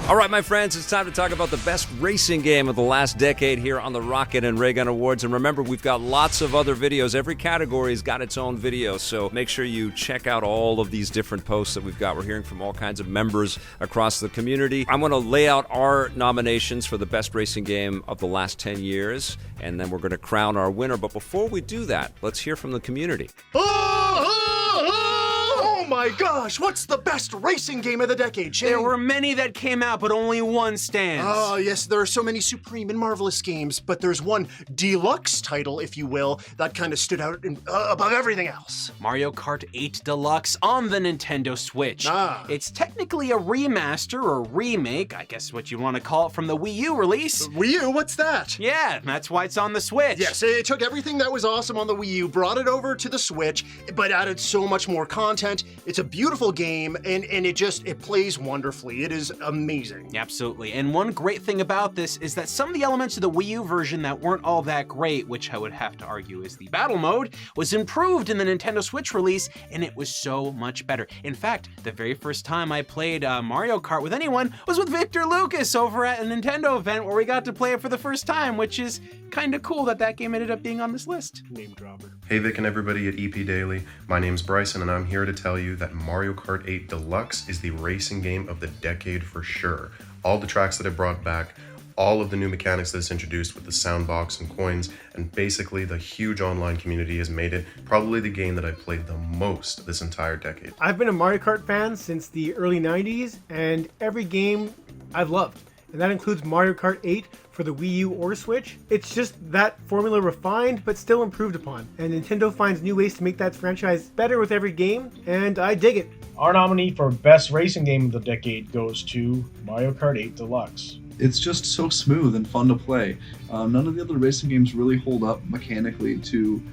All right, my friends, it's time to talk about the best racing game of the last decade here on the Rocket and Raygun Awards. And remember, we've got lots of other videos. Every category's got its own video, so make sure you check out all of these different posts that we've got. We're hearing from all kinds of members across the community. I'm going to lay out our nominations for the best racing game of the last 10 years, and then we're going to crown our winner. But before we do that, let's hear from the community. Oh my gosh, what's the best racing game of the decade, Shane? There were many that came out, but only one stands. Oh, yes, there are so many supreme and marvelous games, but there's one deluxe title, if you will, that kind of stood out above everything else. Mario Kart 8 Deluxe on the Nintendo Switch. It's technically a remaster or remake, I guess what you want to call it, from the Wii U release. Wii U? What's that? Yeah, that's why it's on the Switch. Yes, it took everything that was awesome on the Wii U, brought it over to the Switch, but added so much more content. It's a beautiful game, and it plays wonderfully. It is amazing. Absolutely, and one great thing about this is that some of the elements of the Wii U version that weren't all that great, which I would have to argue is the battle mode, was improved in the Nintendo Switch release, and it was so much better. In fact, the very first time I played Mario Kart with anyone was with Victor Lucas over at a Nintendo event where we got to play it for the first time, which is kind of cool that that game ended up being on this list. Name dropper. Hey Vic and everybody at EP Daily, my name's Bryson and I'm here to tell you that Mario Kart 8 Deluxe is the racing game of the decade for sure. All the tracks that it brought back, all of the new mechanics that it's introduced with the soundbox and coins, and basically the huge online community has made it probably the game that I played the most this entire decade. I've been a Mario Kart fan since the early 90s, and every game I've loved. And that includes Mario Kart 8 for the Wii U or Switch. It's just that formula refined, but still improved upon. And Nintendo finds new ways to make that franchise better with every game, and I dig it. Our nominee for Best Racing Game of the Decade goes to Mario Kart 8 Deluxe. It's just so smooth and fun to play. None of the other racing games really hold up mechanically to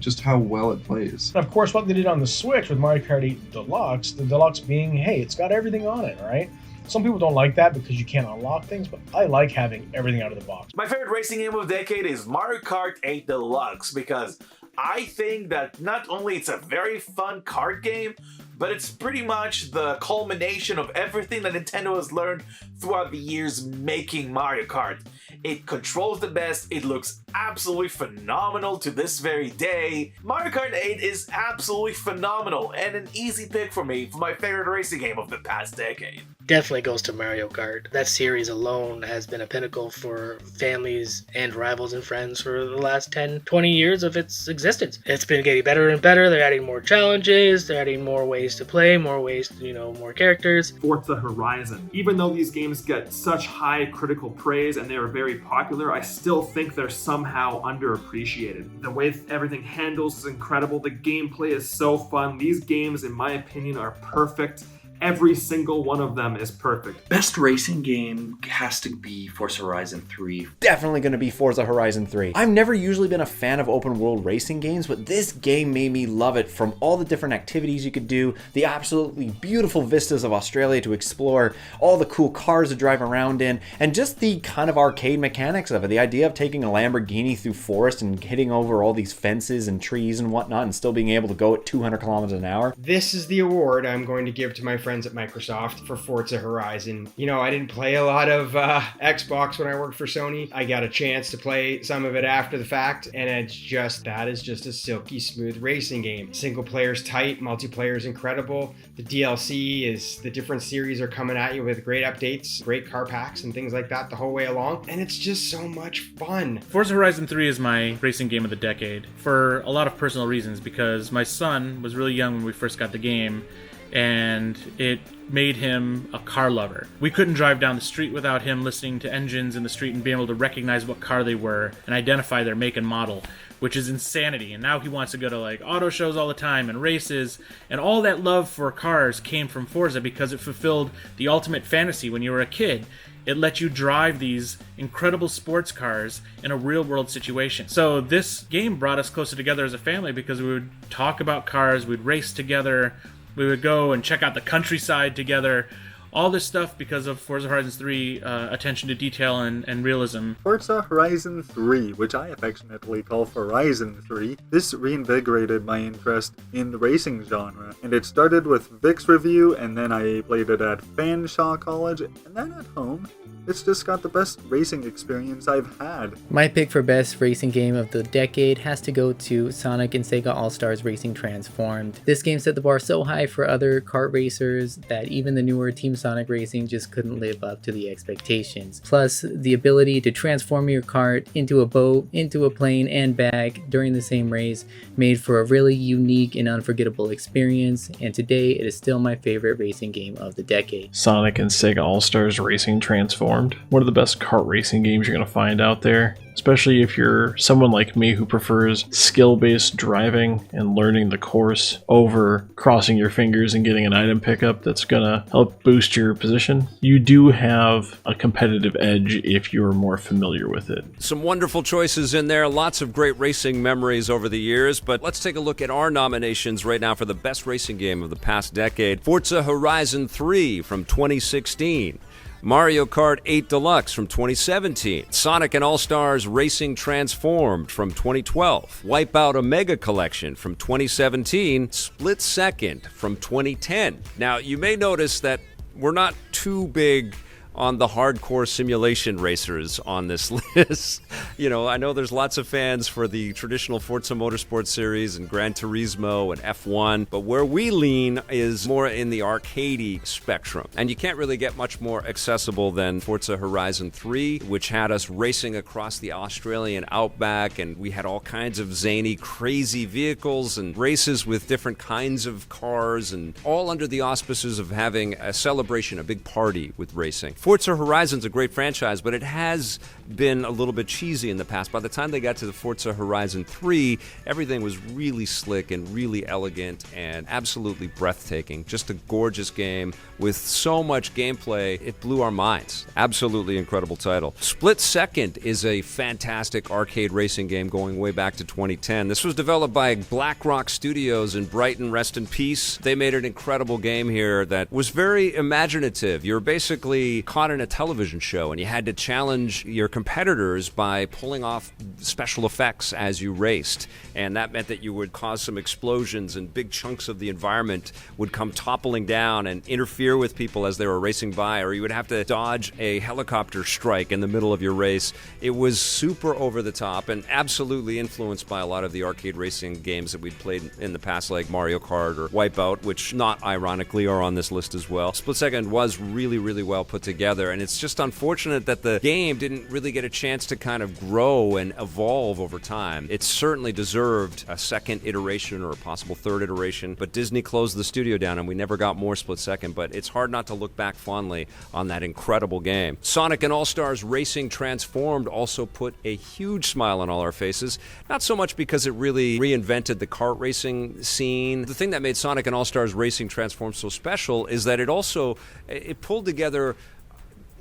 just how well it plays. And of course, what they did on the Switch with Mario Kart 8 Deluxe, the Deluxe being, hey, it's got everything on it, right? Some people don't like that because you can't unlock things, but I like having everything out of the box. My favorite racing game of the decade is Mario Kart 8 Deluxe because I think that not only it's a very fun kart game, but it's pretty much the culmination of everything that Nintendo has learned throughout the years making Mario Kart. It controls the best, it looks absolutely phenomenal to this very day. Mario Kart 8 is absolutely phenomenal and an easy pick for me for my favorite racing game of the past decade. Definitely goes to Mario Kart. That series alone has been a pinnacle for families and rivals and friends for the last 10, 20 years of its existence. It's been getting better and better. They're adding more challenges, they're adding more ways to play, more ways to, more characters. Forza Horizon. Even though these games get such high critical praise and they are very popular, I still think they're somehow underappreciated. The way everything handles is incredible. The gameplay is so fun. These games, in my opinion, are perfect. Every single one of them is perfect. Best racing game has to be Forza Horizon 3. Definitely going to be Forza Horizon 3. I've never usually been a fan of open world racing games, but this game made me love it, from all the different activities you could do, the absolutely beautiful vistas of Australia to explore, all the cool cars to drive around in, and just the kind of arcade mechanics of it. The idea of taking a Lamborghini through forest and hitting over all these fences and trees and whatnot and still being able to go at 200 kilometers an hour. This is the award I'm going to give to my friends at Microsoft for Forza Horizon. I didn't play a lot of Xbox when I worked for Sony. I got a chance to play some of it after the fact, and that is just a silky smooth racing game. Single player's tight, multiplayer is incredible. The DLC is, the different series are coming at you with great updates, great car packs and things like that the whole way along, and it's just so much fun. Forza Horizon 3 is my racing game of the decade for a lot of personal reasons, because my son was really young when we first got the game, and it made him a car lover. We couldn't drive down the street without him listening to engines in the street and being able to recognize what car they were and identify their make and model, which is insanity. And now he wants to go to auto shows all the time and races, and all that love for cars came from Forza because it fulfilled the ultimate fantasy when you were a kid. It let you drive these incredible sports cars in a real-world situation. So this game brought us closer together as a family because we would talk about cars, we'd race together, we would go and check out the countryside together. All this stuff because of Forza Horizon 3 attention to detail and realism. Forza Horizon 3, which I affectionately call Horizon 3, this reinvigorated my interest in the racing genre. And it started with Vic's review, and then I played it at Fanshawe College, and then at home. It's just got the best racing experience I've had. My pick for best racing game of the decade has to go to Sonic and Sega All-Stars Racing Transformed. This game set the bar so high for other kart racers that even the newer Team Sonic Racing just couldn't live up to the expectations. Plus, the ability to transform your kart into a boat, into a plane, and back during the same race made for a really unique and unforgettable experience, and today it is still my favorite racing game of the decade. Sonic and Sega All-Stars Racing Transformed. One of the best kart racing games you're going to find out there, especially if you're someone like me who prefers skill-based driving and learning the course over crossing your fingers and getting an item pickup that's going to help boost your position. You do have a competitive edge if you're more familiar with it. Some wonderful choices in there, lots of great racing memories over the years, but let's take a look at our nominations right now for the best racing game of the past decade. Forza Horizon 3 from 2016. Mario Kart 8 Deluxe from 2017, Sonic and All-Stars Racing Transformed from 2012, Wipeout Omega Collection from 2017, Split Second from 2010. Now, you may notice that we're not too big on the hardcore simulation racers on this list. You know, I know there's lots of fans for the traditional Forza Motorsport series and Gran Turismo and F1, but where we lean is more in the arcadey spectrum. And you can't really get much more accessible than Forza Horizon 3, which had us racing across the Australian outback, and we had all kinds of zany, crazy vehicles and races with different kinds of cars, and all under the auspices of having a celebration, a big party with racing. Forza Horizon's a great franchise, but it has been a little bit cheesy in the past. By the time they got to the Forza Horizon 3, everything was really slick and really elegant and absolutely breathtaking. Just a gorgeous game with so much gameplay, it blew our minds. Absolutely incredible title. Split Second is a fantastic arcade racing game going way back to 2010. This was developed by BlackRock Studios in Brighton, rest in peace. They made an incredible game here that was very imaginative. You're basically caught in a television show, and you had to challenge your competitors by pulling off special effects as you raced, and that meant that you would cause some explosions and big chunks of the environment would come toppling down and interfere with people as they were racing by, or you would have to dodge a helicopter strike in the middle of your race. It was super over the top and absolutely influenced by a lot of the arcade racing games that we'd played in the past, like Mario Kart or Wipeout, which not ironically are on this list as well. Split Second was really, really well put together, and it's just unfortunate that the game didn't really get a chance to kind of grow and evolve over time. It certainly deserved a second iteration or a possible third iteration, but Disney closed the studio down and we never got more Split Second, but it's hard not to look back fondly on that incredible game. Sonic and All-Stars Racing Transformed also put a huge smile on all our faces, not so much because it really reinvented the kart racing scene. The thing that made Sonic and All-Stars Racing Transformed so special is that it pulled together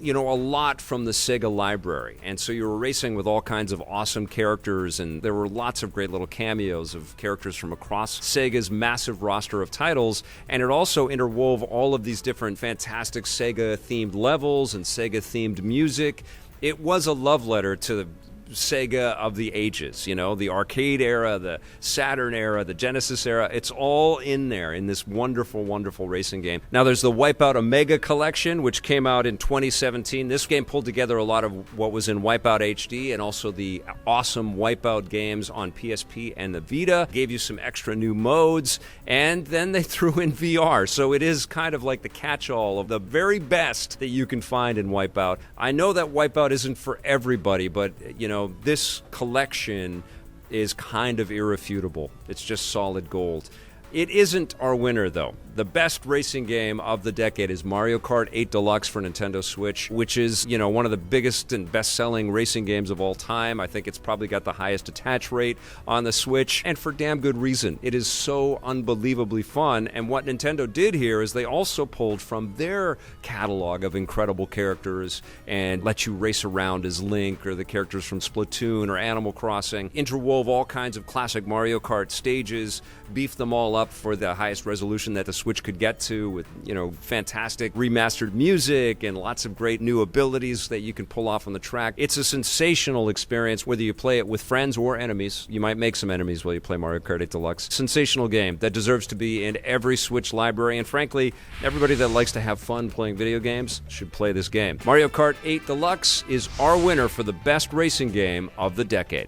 a lot from the Sega library. And so you were racing with all kinds of awesome characters, and there were lots of great little cameos of characters from across Sega's massive roster of titles. And it also interwove all of these different fantastic Sega-themed levels and Sega-themed music. It was a love letter to the Sega of the ages, the arcade era, the Saturn era, the Genesis era. It's all in there in this wonderful, wonderful racing game. Now there's the Wipeout Omega Collection, which came out in 2017. This game pulled together a lot of what was in Wipeout HD and also the awesome Wipeout games on PSP and the Vita. Gave you some extra new modes, and then they threw in VR. So it is kind of like the catch-all of the very best that you can find in Wipeout. I know that Wipeout isn't for everybody, but this collection is kind of irrefutable. It's just solid gold. It isn't our winner, though. The best racing game of the decade is Mario Kart 8 Deluxe for Nintendo Switch, which is, one of the biggest and best-selling racing games of all time. I think it's probably got the highest attach rate on the Switch, and for damn good reason. It is so unbelievably fun, and what Nintendo did here is they also pulled from their catalog of incredible characters and let you race around as Link or the characters from Splatoon or Animal Crossing, interwove all kinds of classic Mario Kart stages, beefed them all up up for the highest resolution that the Switch could get to with, fantastic remastered music and lots of great new abilities that you can pull off on the track. It's a sensational experience, whether you play it with friends or enemies. You might make some enemies while you play Mario Kart 8 Deluxe. Sensational game that deserves to be in every Switch library, and frankly, everybody that likes to have fun playing video games should play this game. Mario Kart 8 Deluxe is our winner for the best racing game of the decade.